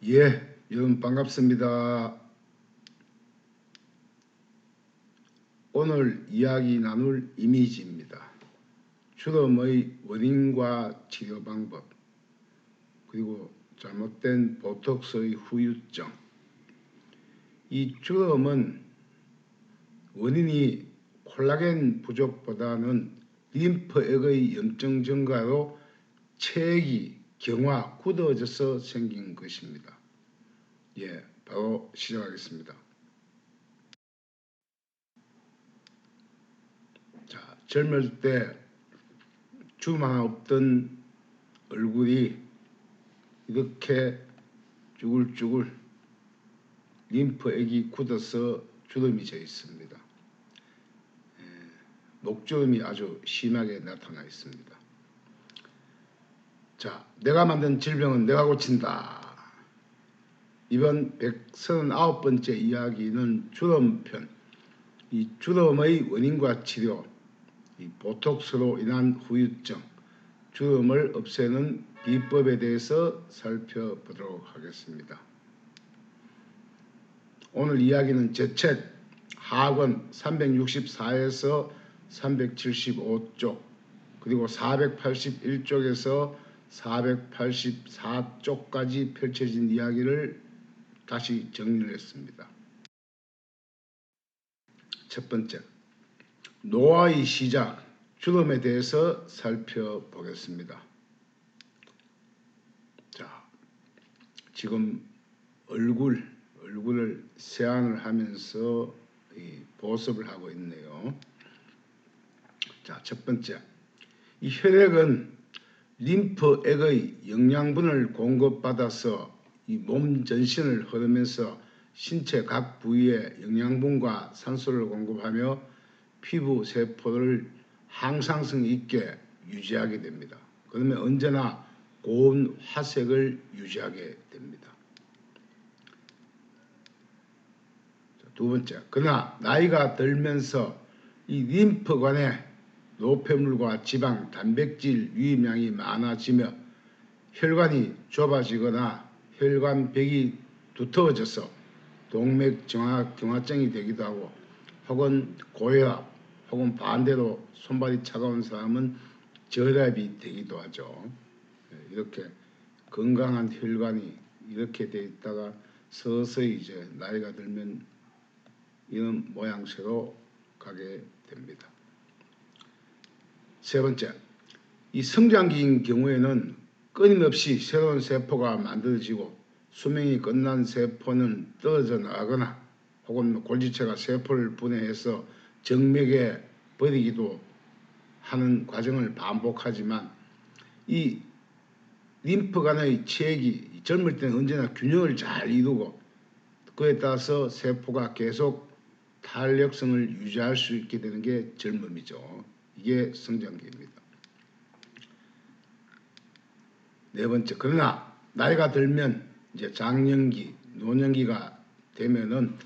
예, 여러분 반갑습니다. 오늘 이야기 나눌 이미지입니다. 주름의 원인과 치료 방법, 그리고 잘못된 보톡스의 후유증. 이 주름은 원인이 콜라겐 부족보다는 림프액의 염증 증가로 체액이 경화, 굳어져서 생긴 것입니다. 예, 바로 시작하겠습니다. 자, 젊을 때 주름 하나 없던 얼굴이 이렇게 쭈글쭈글 림프액이 굳어서 주름이 져 있습니다. 목주름이 아주 심하게 나타나 있습니다. 자, 내가 만든 질병은 내가 고친다. 이번 139번째 이야기는 주름편, 이 주름의 원인과 치료, 이 보톡스로 인한 후유증, 주름을 없애는 비법에 대해서 살펴보도록 하겠습니다. 오늘 이야기는 제 책 하권 364에서 375쪽 그리고 481쪽에서 484쪽까지 펼쳐진 이야기를 다시 정리를 했습니다. 첫 번째, 노화의 시작, 주름에 대해서 살펴보겠습니다. 자, 지금 얼굴을 세안을 하면서 보습을 하고 있네요. 자, 첫 번째, 이 혈액은 림프액의 영양분을 공급받아서 이 몸 전신을 흐르면서 신체 각 부위에 영양분과 산소를 공급하며 피부 세포를 항상성 있게 유지하게 됩니다. 그러면 언제나 고운 화색을 유지하게 됩니다. 두 번째, 그러나 나이가 들면서 이 림프관에 노폐물과 지방, 단백질 유입량이 많아지며 혈관이 좁아지거나 혈관벽이 두터워져서 동맥경화증이 되기도 하고, 혹은 고혈압, 혹은 반대로 손발이 차가운 사람은 저혈압이 되기도 하죠. 이렇게 건강한 혈관이 이렇게 돼 있다가 서서히 이제 나이가 들면 이런 모양새로 가게 됩니다. 세 번째, 이 성장기인 경우에는 끊임없이 새로운 세포가 만들어지고 수명이 끝난 세포는 떨어져 나가거나 혹은 골지체가 세포를 분해해서 정맥에 버리기도 하는 과정을 반복하지만, 이 림프관의 체액이 젊을 때는 언제나 균형을 잘 이루고 그에 따라서 세포가 계속 탄력성을 유지할 수 있게 되는 게 젊음이죠. 이게 성장기입니다. 네 번째, 그러나 나이가 들면 이제 장년기, 노년기가 되면은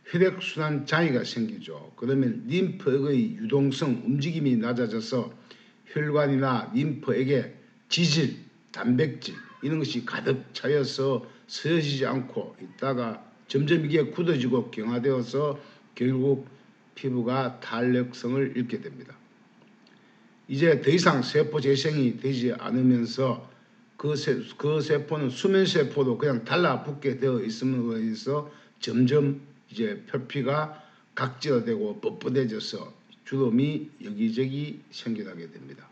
혈액순환 장애가 생기죠. 그러면 림프액의 유동성, 움직임이 낮아져서 혈관이나 림프액에 지질, 단백질 이런 것이 가득 차여서 쓰여지지 않고 있다가 점점 이게 굳어지고 경화되어서 결국 피부가 탄력성을 잃게 됩니다. 이제 더 이상 세포 재생이 되지 않으면서 그 세포는 수면세포도 그냥 달라붙게 되어 있음으로 해서 점점 이제 표피가 각질화되고 뻣뻣해져서 주름이 여기저기 생겨나게 됩니다.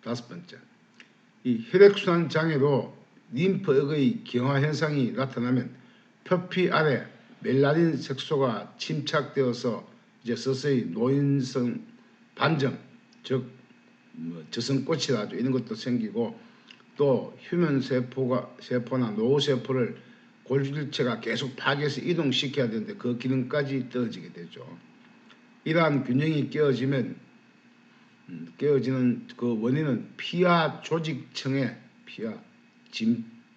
다섯 번째, 이 혈액순환 장애로 림프액의 경화 현상이 나타나면 표피 아래 멜라닌 색소가 침착되어서 이제 서서히 노인성 반점, 즉 저성꽃이라죠. 이런 것도 생기고, 또 휴면 세포나 노후 세포를 골질체가 계속 파괴해서 이동시켜야 되는데 그 기능까지 떨어지게 되죠. 이러한 균형이 깨어지는 그 원인은 피하 조직층의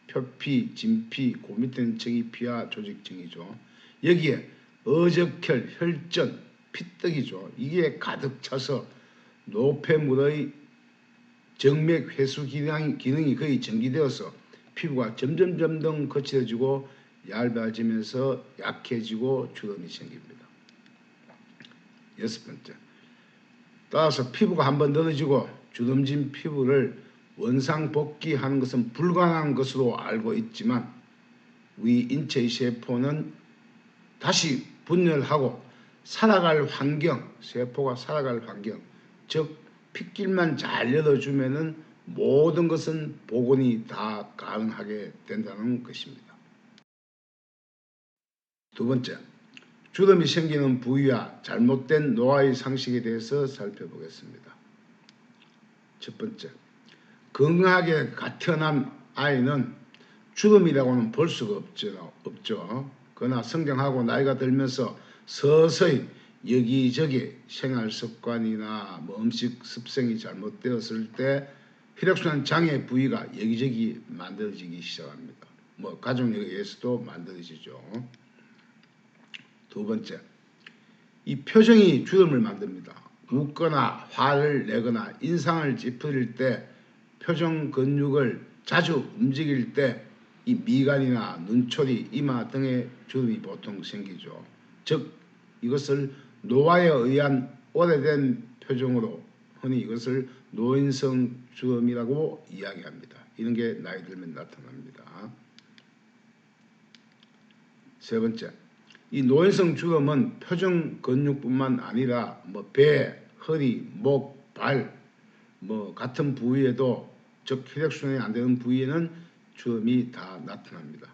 표피, 진피, 그 밑에 층이 피하 조직층이죠. 여기에 어적혈, 혈전, 피떡이죠. 이게 가득 차서 노폐물의 정맥 회수 기능이 거의 정지되어서 피부가 점점 거칠어지고 얇아지면서 약해지고 주름이 생깁니다. 6번째, 따라서 피부가 한번 늘어지고 주름진 피부를 원상복귀하는 것은 불가능한 것으로 알고 있지만 우리 인체의 세포는 다시 분열하고 살아갈 환경, 세포가 살아갈 환경, 즉 핏길만 잘 열어주면은 모든 것은 복원이 다 가능하게 된다는 것입니다. 두 번째, 주름이 생기는 부위와 잘못된 노화의 상식에 대해서 살펴보겠습니다. 첫 번째, 건강하게 태어난 아이는 주름이라고는 볼 수가 없죠. 그러나 성장하고 나이가 들면서 서서히 여기저기 생활습관이나 음식 습성이 잘못되었을 때 혈액순환 장애 부위가 여기저기 만들어지기 시작합니다. 가족력에 의해서도 만들어지죠. 두 번째, 이 표정이 주름을 만듭니다. 웃거나 화를 내거나 인상을 찌푸릴 때 표정 근육을 자주 움직일 때 이 미간이나 눈초리, 이마 등의 주름이 보통 생기죠. 즉 이것을 노화에 의한 오래된 표정으로 흔히 이것을 노인성 주름이라고 이야기합니다. 이런 게 나이 들면 나타납니다. 세 번째, 이 노인성 주름은 표정 근육뿐만 아니라 배, 허리, 목, 발 같은 부위에도, 즉 혈액순환이 안 되는 부위에는 주름이 다 나타납니다.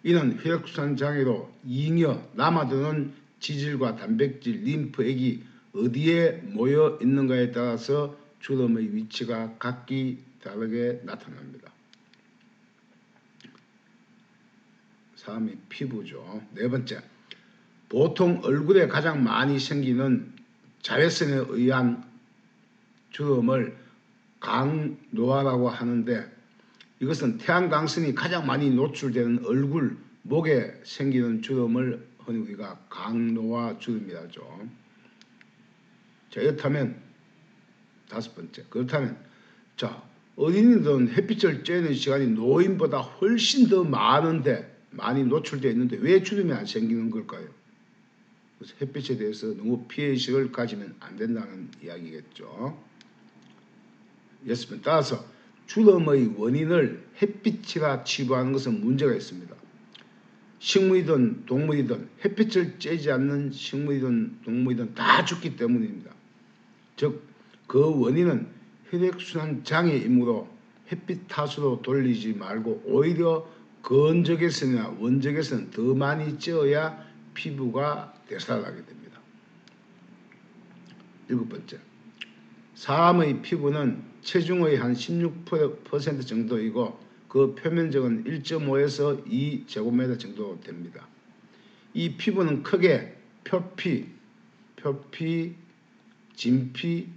이는 혈액순환 장애로 잉여 남아도는 지질과 단백질, 림프액이 어디에 모여 있는가에 따라서 주름의 위치가 각기 다르게 나타납니다. 다음이 피부죠. 네 번째, 보통 얼굴에 가장 많이 생기는 자외선에 의한 주름을 강노화라고 하는데 이것은 태양광선이 가장 많이 노출되는 얼굴, 목에 생기는 주름을 흔히 우리가 강노화 주름이라고 하죠. 자, 이렇다면 다섯 번째, 그렇다면 어린이들은 햇빛을 쬐는 시간이 노인보다 훨씬 더 많이 노출되어 있는데 왜 주름이 안 생기는 걸까요? 그래서 햇빛에 대해서 너무 피해의식을 가지면 안 된다는 이야기겠죠. 따라서 주름의 원인을 햇빛이라 치부하는 것은 문제가 있습니다. 식물이든 동물이든 햇빛을 쬐지 않는 식물이든 동물이든 다 죽기 때문입니다. 즉 그 원인은 혈액순환 장애이므로 햇빛 탓으로 돌리지 말고 오히려 건적외선이나 원적외선 더 많이 쬐어야 피부가 되살아나게 됩니다. 일곱 번째, 사람의 피부는 체중의 한 16% 정도이고 그 표면적은 1.5에서 2제곱미터 정도 됩니다. 이 피부는 크게 표피, 진피,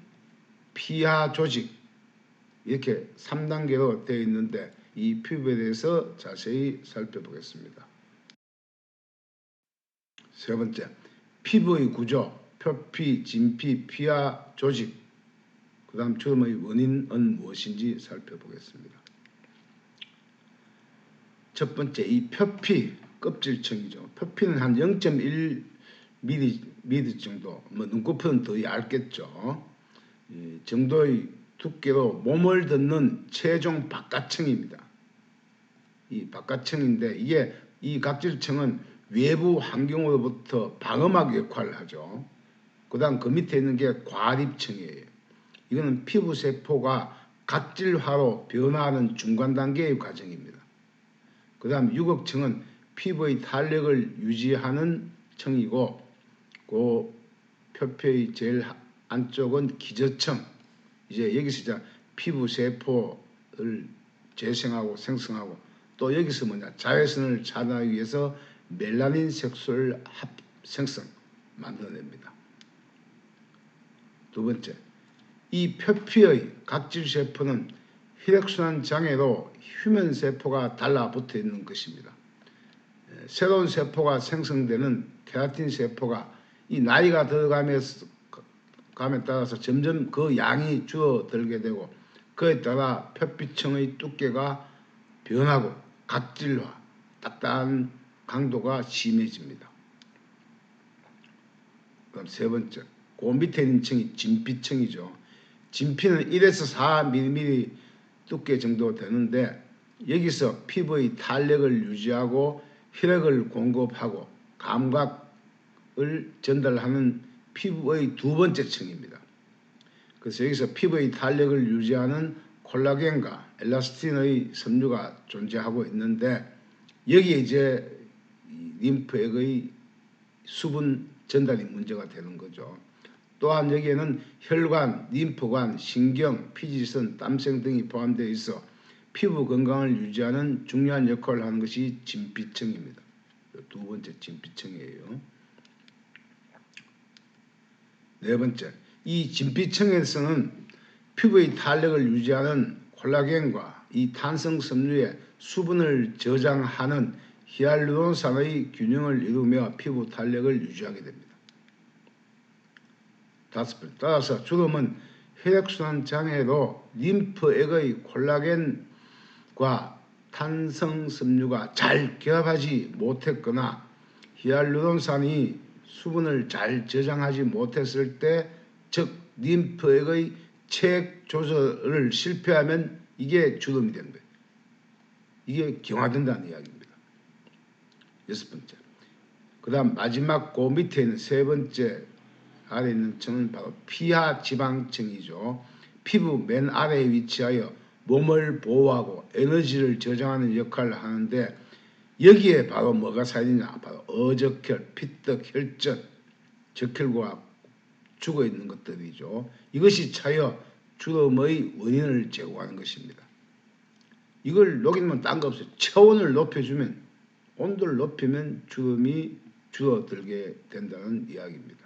피하 조직 이렇게 3단계로 되어 있는데 이 피부에 대해서 자세히 살펴보겠습니다. 세 번째, 피부의 구조, 표피, 진피, 피하 조직, 그 다음 주름의 원인은 무엇인지 살펴보겠습니다. 첫 번째, 이 표피 껍질층이죠. 표피는 한 0.1mm 정도, 눈꺼풀은 더 얇겠죠. 이 정도의 두께로 몸을 덮는 최종 바깥층입니다. 이 바깥층인데 이 각질층은 외부 환경으로부터 방어막 역할을 하죠. 그 다음 그 밑에 있는 게 과립층이에요. 이거는 피부 세포가 각질화로 변화하는 중간 단계의 과정입니다. 그 다음 유격층은 피부의 탄력을 유지하는 층이고 그 표피의 제일 안쪽은 기저층. 이제 여기서 피부 세포를 재생하고 생성하고 또 여기서 자외선을 차단하기 위해서 멜라닌 색소를 생성 만들어냅니다. 두 번째, 이 표피의 각질세포는 혈액순환 장애로 휴면세포가 달라붙어 있는 것입니다. 새로운 세포가 생성되는 케라틴 세포가 이 나이가 들어감에 따라서 점점 그 양이 줄어들게 되고 그에 따라 표피층의 두께가 변하고 각질화, 딱딱한 강도가 심해집니다. 그럼 세 번째, 그 밑에 있는 층이 진피층이죠. 진피는 1에서 4mm 두께 정도 되는데 여기서 피부의 탄력을 유지하고 혈액을 공급하고 감각을 전달하는 피부의 두 번째 층입니다. 그래서 여기서 피부의 탄력을 유지하는 콜라겐과 엘라스틴의 섬유가 존재하고 있는데 여기에 이제 림프액의 수분 전달이 문제가 되는 거죠. 또한 여기에는 혈관, 림프관, 신경, 피지선, 땀샘 등이 포함되어 있어 피부 건강을 유지하는 중요한 역할을 하는 것이 진피층입니다. 두 번째 진피층이에요. 네 번째, 이 진피층에서는 피부의 탄력을 유지하는 콜라겐과 이 탄성 섬유의 수분을 저장하는 히알루론산의 균형을 이루며 피부 탄력을 유지하게 됩니다. 다섯 번째, 따라서 주름은 혈액순환 장애로 림프액의 콜라겐과 탄성 섬유가 잘 결합하지 못했거나 히알루론산이 수분을 잘 저장하지 못했을 때, 즉 림프액의 체액 조절을 실패하면 이게 주름이 되는 거예요. 이게 경화된다는 이야기입니다. 여섯 번째, 그 다음 마지막 그 밑에 있는 세 번째 아래에 있는 층은 바로 피하 지방층이죠. 피부 맨 아래에 위치하여 몸을 보호하고 에너지를 저장하는 역할을 하는데 여기에 바로 뭐가 쌓이느냐, 바로 어적혈, 피떡, 혈전, 적혈구가 죽어 있는 것들이죠. 이것이 차여 주름의 원인을 제공하는 것입니다. 이걸 녹이면 딴 거 없어요. 체온을 높여주면, 온도를 높이면 주름이 줄어들게 된다는 이야기입니다.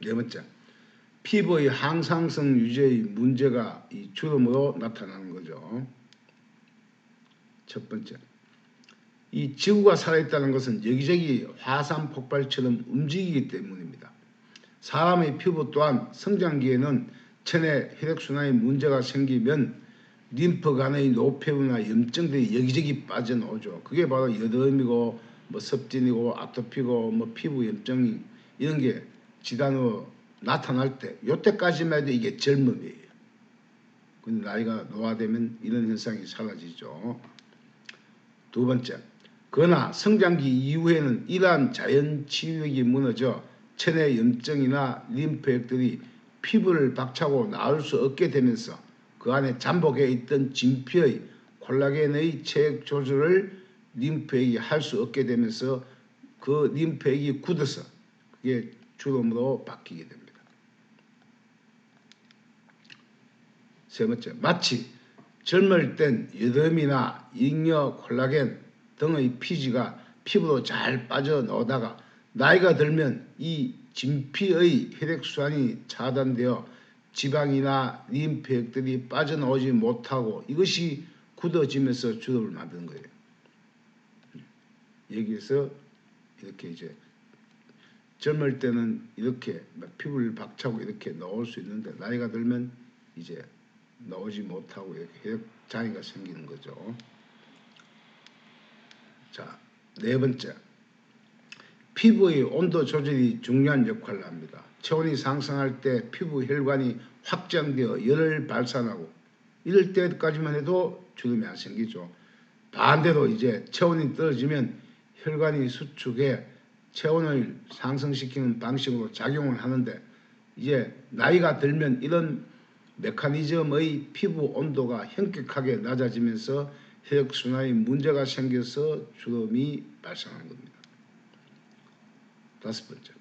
네 번째, 피부의 항상성 유지의 문제가 이 주름으로 나타나는 거죠. 첫 번째, 이 지구가 살아있다는 것은 여기저기 화산 폭발처럼 움직이기 때문입니다. 사람의 피부 또한 성장기에는 체내 혈액순환에 문제가 생기면 림프관의 노폐물이나 염증들이 여기저기 빠져나오죠. 그게 바로 여드름이고 뭐 섭진이고 아토피고 뭐 피부 염증이 이런 게 질환으로 나타날 때, 요때까지만 해도 이게 젊음이에요. 근데 나이가 노화되면 이런 현상이 사라지죠. 두 번째, 그러나 성장기 이후에는 이러한 자연 치유력이 무너져 체내 염증이나 림프액들이 피부를 박차고 나올 수 없게 되면서 그 안에 잠복해 있던 진피의 콜라겐의 체액 조절을 림프액이 할 수 없게 되면서 그 림프액이 굳어서 그게 주름으로 바뀌게 됩니다. 세 번째, 마치 젊을 땐 여드름이나 잉여, 콜라겐 등의 피지가 피부로 잘 빠져나오다가 나이가 들면 이 진피의 혈액순환이 차단되어 지방이나 림프액들이 빠져나오지 못하고 이것이 굳어지면서 주름을 만드는 거예요. 여기에서 이렇게 이제 젊을 때는 이렇게 피부를 박차고 이렇게 나올 수 있는데 나이가 들면 이제 나오지 못하고 이렇게 혈액 장애가 생기는 거죠. 자, 네 번째, 피부의 온도 조절이 중요한 역할을 합니다. 체온이 상승할 때 피부 혈관이 확장되어 열을 발산하고 이럴 때까지만 해도 주름이 안 생기죠. 반대로 이제 체온이 떨어지면 혈관이 수축해 체온을 상승시키는 방식으로 작용을 하는데 이제 나이가 들면 이런 메커니즘의 피부 온도가 현격하게 낮아지면서 혈액순환에 문제가 생겨서 주름이 발생하는 겁니다. 다섯 번째,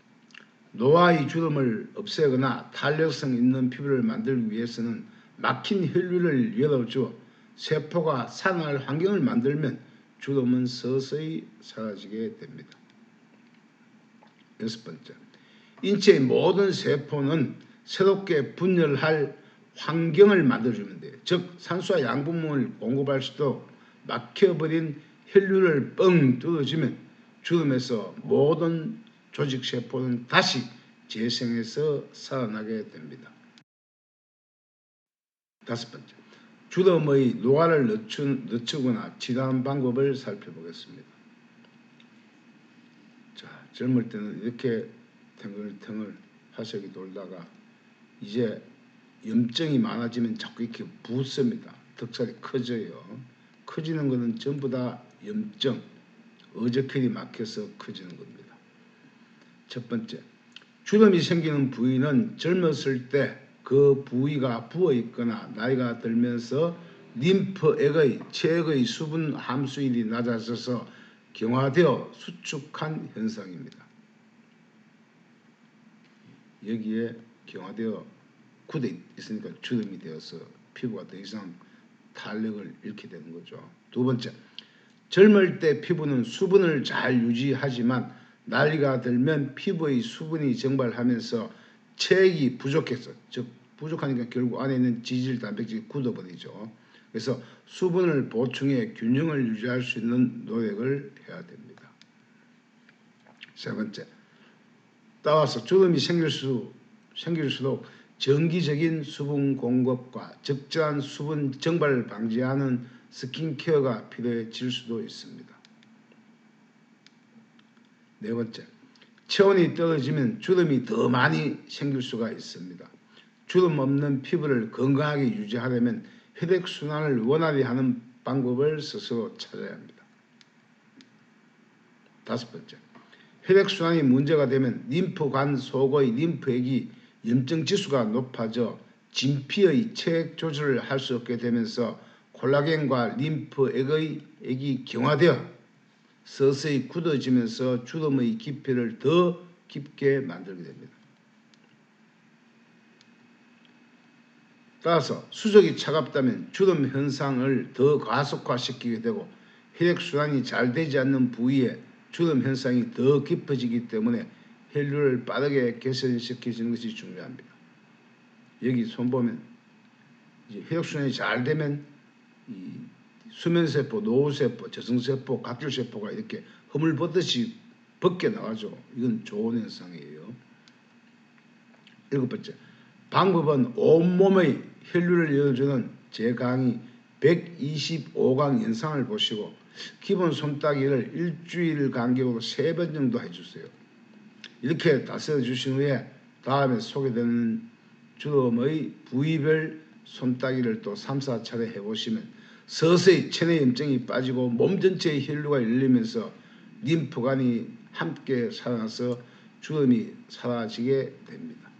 노화의 주름을 없애거나 탄력성 있는 피부를 만들기 위해서는 막힌 혈류를 열어줘 세포가 산화할 환경을 만들면 주름은 서서히 사라지게 됩니다. 여섯 번째, 인체의 모든 세포는 새롭게 분열할 환경을 만들어주면 돼요. 즉 산소와 양분을 공급할 수도 막혀버린 혈류를 뻥 뚫어주면 주름에서 모든 조직세포는 다시 재생해서 살아나게 됩니다. 다섯 번째, 주름의 노화를 늦추거나 치료하는 방법을 살펴보겠습니다. 자, 젊을 때는 이렇게 탱글탱글 화색이 돌다가 이제 염증이 많아지면 자꾸 이렇게 붓습니다. 덕살이 커져요. 커지는 것은 전부 다 염증, 어저혈이 막혀서 커지는 겁니다. 첫 번째, 주름이 생기는 부위는 젊었을 때 그 부위가 부어 있거나 나이가 들면서 림프액의 체액의 수분 함수율이 낮아져서 경화되어 수축한 현상입니다. 여기에 경화되어 굳어 있으니까 주름이 되어서 피부가 더 이상 탄력을 잃게 되는 거죠. 두 번째, 젊을 때 피부는 수분을 잘 유지하지만 나이가 들면 피부의 수분이 증발하면서 체액이 부족해서, 즉 부족하니까 결국 안에 있는 지질, 단백질이 굳어버리죠. 그래서 수분을 보충해 균형을 유지할 수 있는 노력을 해야 됩니다. 세 번째, 따라서 주름이 생길수록 정기적인 수분 공급과 적절한 수분 증발을 방지하는 스킨케어가 필요해질 수도 있습니다. 네 번째, 체온이 떨어지면 주름이 더 많이 생길 수가 있습니다. 주름 없는 피부를 건강하게 유지하려면 혈액순환을 원활히 하는 방법을 스스로 찾아야 합니다. 다섯 번째, 혈액순환이 문제가 되면 림프관 속의 림프액이 염증 지수가 높아져 진피의 체액 조절을 할 수 없게 되면서 콜라겐과 림프액이 경화되어 서서히 굳어지면서 주름의 깊이를 더 깊게 만들게 됩니다. 따라서 수족이 차갑다면 주름 현상을 더 가속화시키게 되고 혈액순환이 잘 되지 않는 부위에 주름 현상이 더 깊어지기 때문에 혈류를 빠르게 개선시키는 것이 중요합니다. 여기 손 보면 이제 혈액순환이 잘 되면 이 수면세포, 노후세포, 저승세포, 각질세포가 이렇게 허물벗듯이 벗겨 나가죠. 이건 좋은 현상이에요. 일곱 번째, 방법은 온몸의 혈류를 이어주는 제 강의 125강 영상을 보시고 기본 손따기를 일주일 간격으로 3번 정도 해주세요. 이렇게 다스려 주신 후에 다음에 소개되는 주름의 부위별 손따기를 또 3, 4차례 해보시면 서서히 체내 염증이 빠지고 몸 전체의 혈류가 열리면서 림프관이 함께 살아나서 주름이 사라지게 됩니다.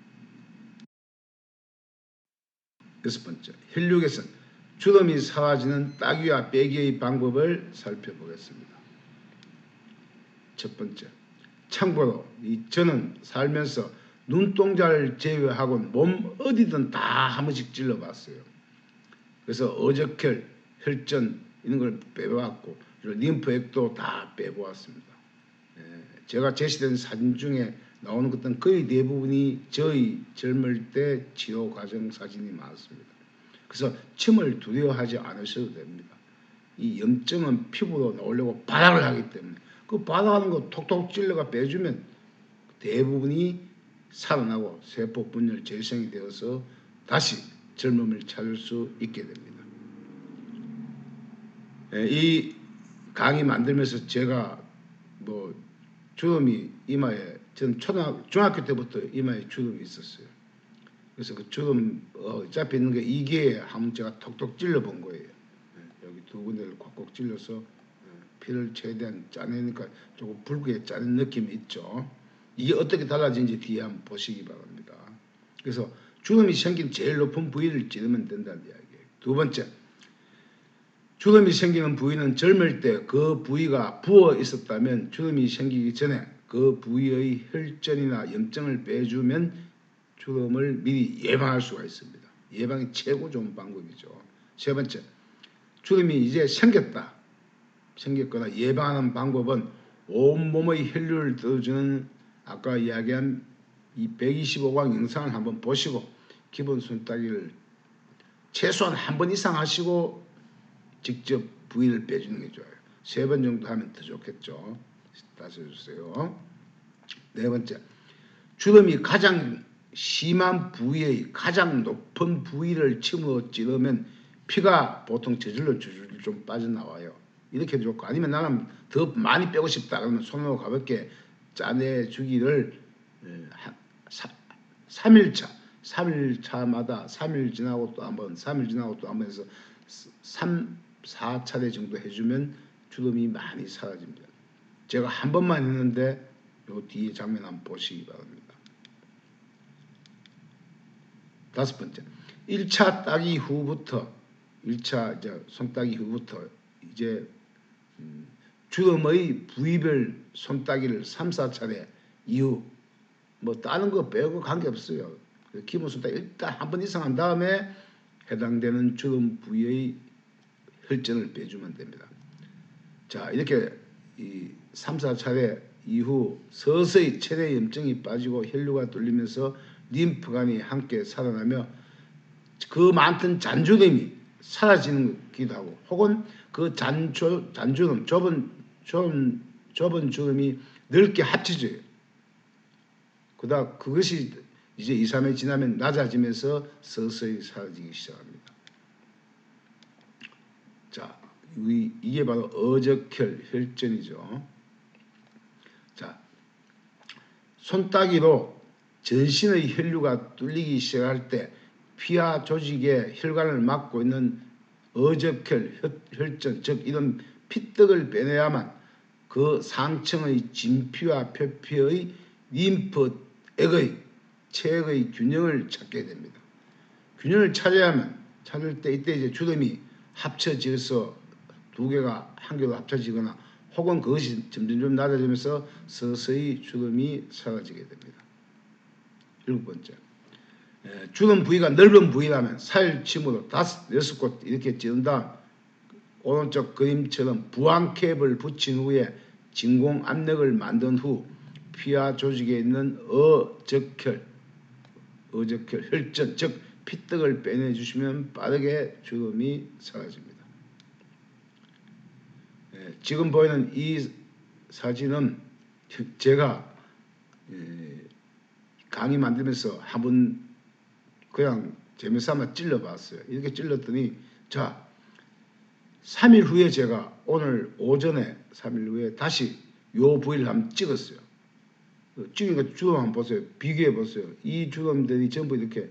여섯 번째, 혈류 개선. 주름이 사라지는 따기와 빼기의 방법을 살펴보겠습니다. 첫 번째, 참고로 저는 살면서 눈동자를 제외하고 몸 어디든 다 한 번씩 찔러봤어요. 그래서 어저혈, 혈전 이런 걸 빼보았고 림프액도 다 빼보았습니다. 제가 제시된 사진 중에 나오는 것들은 거의 대부분이 저희 젊을 때 치료 과정 사진이 많습니다. 그래서 침을 두려워하지 않으셔도 됩니다. 이 염증은 피부로 나오려고 발악을 하기 때문에 그 발악하는 거 톡톡 찔러가 빼주면 대부분이 살아나고 세포 분열 재생이 되어서 다시 젊음을 찾을 수 있게 됩니다. 이 강의 만들면서 제가 주름이 이마에, 전 중학교 때부터 이마에 주름이 있었어요. 그래서 그 주름 잡혀 있는 게 이게 한번 제가 톡톡 찔러 본 거예요. 여기 두 군데를 콕콕 찔러서 피를 최대한 짜내니까 조금 붉게 짜는 느낌이 있죠. 이게 어떻게 달라지는지 뒤에 한번 보시기 바랍니다. 그래서 주름이 생긴 제일 높은 부위를 찌르면 된다는 이야기예요. 두 번째, 주름이 생기는 부위는 젊을 때 그 부위가 부어 있었다면 주름이 생기기 전에 그 부위의 혈전이나 염증을 빼주면 주름을 미리 예방할 수가 있습니다. 예방이 최고 좋은 방법이죠. 세 번째, 주름이 이제 생겼거나 예방하는 방법은 온몸의 혈류를 떠주는 아까 이야기한 이 125강 영상을 한번 보시고 기본 손따기를 최소한 한 번 이상 하시고 직접 부위를 빼주는 게 좋아요. 3번 정도 하면 더 좋겠죠. 다시 해주세요. 네 번째, 주름이 가장 심한 부위의 가장 높은 부위를 침으로 찌르면 피가 보통 저절로 줄줄 좀 빠져나와요. 이렇게 좋고, 아니면 나는 더 많이 빼고 싶다 그러면 손으로 가볍게 짜내주기를 3일차마다 3일 지나고 또 한번 3일 지나고 또 한번 해서 4차례 정도 해주면 주름이 많이 사라집니다. 제가 한 번만 했는데 요 뒤에 장면 한번 보시기 바랍니다. 5번째, 1차 따기 후부터 1차 이제 손따기 후부터 이제 주름의 부위별 손따기를 3, 4차례 이후 뭐 다른 거 빼고 관계없어요. 기본 손따기 일단 한 번 이상 한 다음에 해당되는 주름 부위의 혈전을 빼주면 됩니다. 자, 이렇게 이 3, 4차례 이후 서서히 체내 염증이 빠지고 혈류가 뚫리면서 림프관이 함께 살아나며 그 많던 잔주름이 사라지기도 하고, 혹은 그 잔주름, 좁은 주름이 넓게 합쳐져요. 그것이 이제 2, 3일 지나면 낮아지면서 서서히 사라지기 시작합니다. 자, 이게 바로 어적혈 혈전이죠. 자, 손따기로 전신의 혈류가 뚫리기 시작할 때 피하 조직의 혈관을 막고 있는 어적혈 혈전, 즉 이런 피떡을 빼내야만 그 상층의 진피와 표피의 림프액의 체액의 균형을 찾게 됩니다. 균형을 찾을 때 이때 이제 주름이 합쳐져서 두 개가 한 개로 합쳐지거나, 혹은 그것이 점점 낮아지면서 서서히 주름이 사라지게 됩니다. 7번째, 주름 부위가 넓은 부위라면 살침으로 5, 6곳 이렇게 찌른 다음 오른쪽 그림처럼 부항캡을 붙인 후에 진공 압력을 만든 후 피하 조직에 있는 어적혈 혈전, 즉 피떡을 빼내주시면 빠르게 주름이 사라집니다. 지금 보이는 이 사진은 제가 강의 만들면서 한번 그냥 재미삼아 찔러봤어요. 이렇게 찔렀더니, 자, 3일 후에 제가 오늘 오전에 3일 후에 다시 요 부위를 한번 찍었어요. 찍으니까 주름 한번 보세요. 비교해 보세요. 이 주름들이 전부 이렇게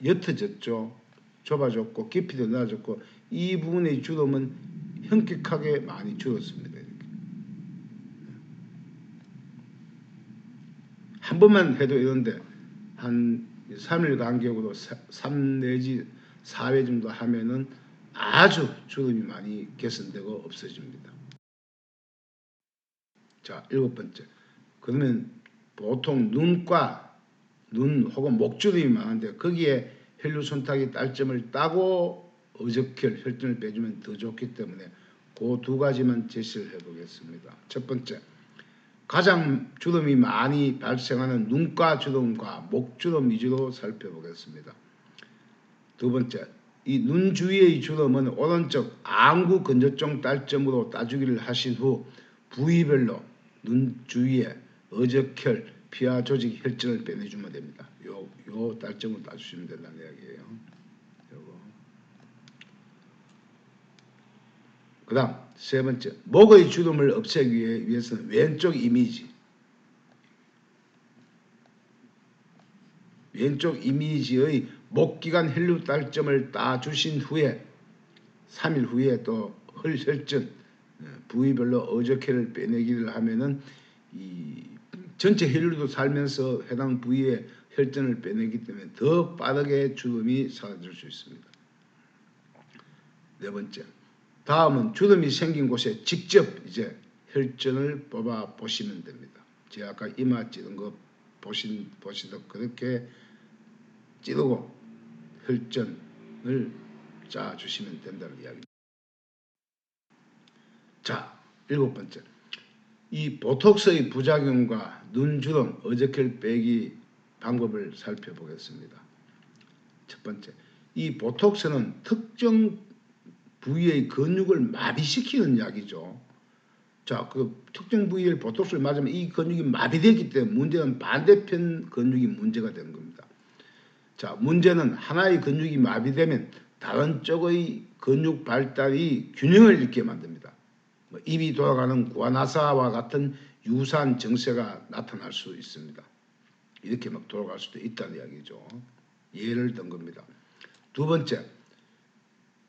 옅어졌죠. 좁아졌고 깊이도 낮아졌고, 이 부분의 주름은 현격하게 많이 줄었습니다. 이렇게. 한 번만 해도 이런데 한 3일 간격으로 3 내지 4회 정도 하면은 아주 주름이 많이 개선되고 없어집니다. 자, 7번째. 그러면 보통 눈과 눈 혹은 목주름이 많은데 거기에 혈류 손탁이 딸점을 따고 어적혈 혈전을 빼주면 더 좋기 때문에 그 두 가지만 제시를 해보겠습니다. 첫 번째, 가장 주름이 많이 발생하는 눈가 주름과 목주름 위주로 살펴보겠습니다. 두 번째, 이 눈 주위의 주름은 오른쪽 안구 건조증 딸점으로 따주기를 하신 후 부위별로 눈 주위에 어적혈, 피하 조직 혈전을 빼내주면 됩니다. 요 딸점을 따주시면 된다는 이야기예요. 그 다음 세 번째, 목의 주름을 없애기 위해서는 왼쪽 이미지의 목기관 혈류 딸점을 따주신 후에 3일 후에 또 혈전 부위별로 어적혈을 빼내기를 하면은 이 전체 혈류도 살면서 해당 부위의 혈전을 빼내기 때문에 더 빠르게 주름이 사라질 수 있습니다. 네 번째, 다음은 주름이 생긴 곳에 직접 이제 혈전을 뽑아 보시면 됩니다. 제가 아까 이마 찌른 거 보시듯 그렇게 찌르고 혈전을 짜 주시면 된다는 이야기입니다. 자, 7번째, 이 보톡스의 부작용과 눈주름, 어적혈 빼기 방법을 살펴보겠습니다. 첫 번째, 이 보톡스는 특정 부위의 근육을 마비시키는 약이죠. 자, 그 특정 부위의 보톡스를 맞으면 이 근육이 마비되기 때문에 문제는 반대편 근육이 문제가 되는 겁니다. 자, 문제는 하나의 근육이 마비되면 다른 쪽의 근육 발달이 균형을 잃게 만듭니다. 입이 돌아가는 구아나사와 같은 유사한 증세가 나타날 수 있습니다. 이렇게 막 돌아갈 수도 있다는 이야기죠. 예를 든 겁니다. 두 번째,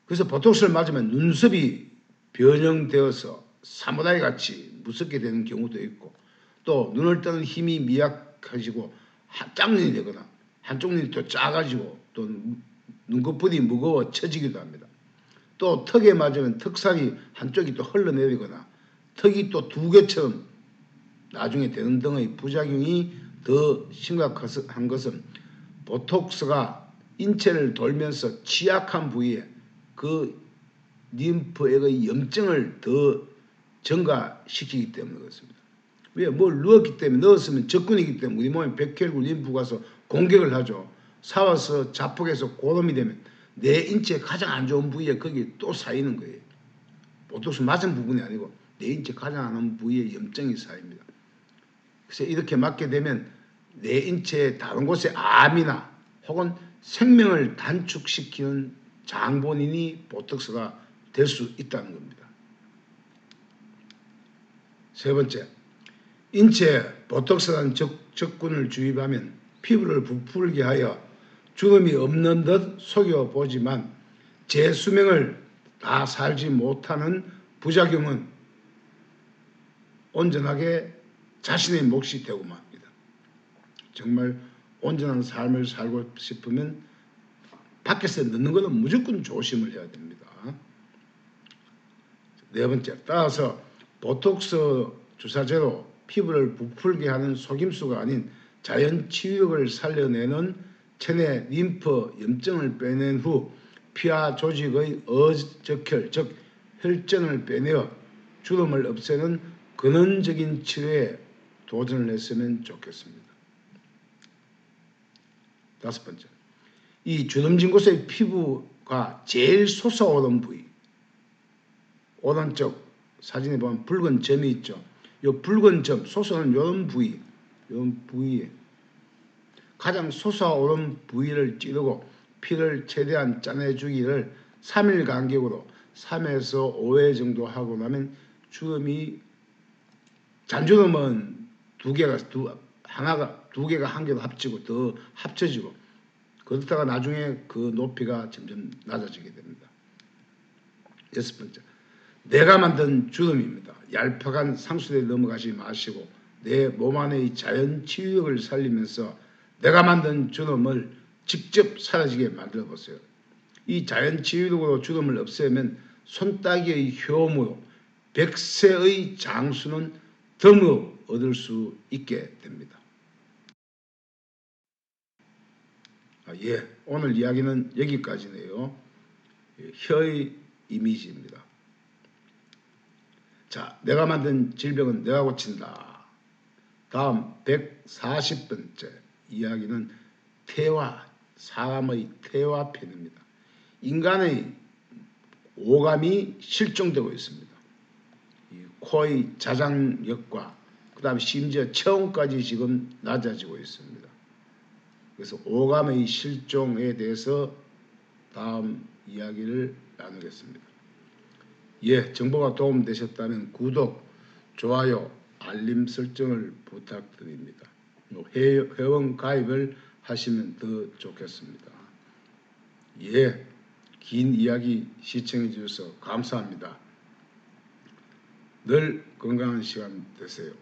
그래서 보톡스를 맞으면 눈썹이 변형되어서 사무라이 같이 무섭게 되는 경우도 있고, 또 눈을 뜨는 힘이 미약해지고 짝눈이 되거나 한쪽 눈이 또 작아지고 또 눈꺼풀이 무거워져지기도 합니다. 또 턱에 맞으면 턱살이 한쪽이 또 흘러내리거나 턱이 또 두 개처럼 나중에 되는 등의 부작용이 더 심각한 것은 보톡스가 인체를 돌면서 취약한 부위에 그 림프액의 염증을 더 증가시키기 때문에 그렇습니다. 왜? 뭘 넣었기 때문에, 넣었으면 적군이기 때문에 우리 몸에 백혈구 림프 가서 공격을 하죠. 싸워서 자폭해서 고름이 되면 내 인체에 가장 안 좋은 부위에 거기에 또 쌓이는 거예요. 보톡스 맞은 부분이 아니고 내 인체 가장 안 좋은 부위에 염증이 쌓입니다. 그래서 이렇게 맞게 되면 내 인체의 다른 곳에 암이나 혹은 생명을 단축시키는 장본인이 보톡스가 될 수 있다는 겁니다. 세 번째, 인체에 보톡스라는 적군을 주입하면 피부를 부풀게 하여 주름이 없는 듯 속여보지만 제 수명을 다 살지 못하는 부작용은 온전하게 자신의 몫이 되고 맙니다. 정말 온전한 삶을 살고 싶으면 밖에서 넣는 것은 무조건 조심을 해야 됩니다. 네 번째, 따라서 보톡스 주사제로 피부를 부풀게 하는 속임수가 아닌 자연 치유력을 살려내는 체내 림프 염증을 빼낸 후 피하 조직의 어적혈, 즉 혈전을 빼내어 주름을 없애는 근원적인 치료에 도전을 했으면 좋겠습니다. 다섯 번째, 이 주름진 곳의 피부가 제일 솟아오른 부위, 오른쪽 사진에 보면 붉은 점이 있죠. 이 붉은 점, 솟아오른 이런 부위에 가장 솟아오른 부위를 찌르고 피를 최대한 짜내주기를 3일 간격으로 3에서 5회 정도 하고 나면 주름이, 잔주름은 두 개가 한 개로 합치고 더 합쳐지고, 그러다가 나중에 그 높이가 점점 낮아지게 됩니다. 여섯 번째, 내가 만든 주름입니다. 얄팍한 상술에 넘어가지 마시고 내 몸 안의 자연 치유력을 살리면서 내가 만든 주름을 직접 사라지게 만들어 보세요. 이 자연 치유력으로 주름을 없애면 손따귀의 효험으로 100세의 장수는 덤으로 얻을 수 있게 됩니다. 오늘 이야기는 여기까지네요. 혀의 이미지입니다. 자, 내가 만든 질병은 내가 고친다. 다음 140번째 이야기는 태화, 사람의 태화편입니다. 인간의 오감이 실종되고 있습니다. 이 코의 자장력과 그 다음에 심지어 체온까지 지금 낮아지고 있습니다. 그래서 오감의 실종에 대해서 다음 이야기를 나누겠습니다. 정보가 도움되셨다면 구독, 좋아요, 알림 설정을 부탁드립니다. 회원 가입을 하시면 더 좋겠습니다. 긴 이야기 시청해 주셔서 감사합니다. 늘 건강한 시간 되세요.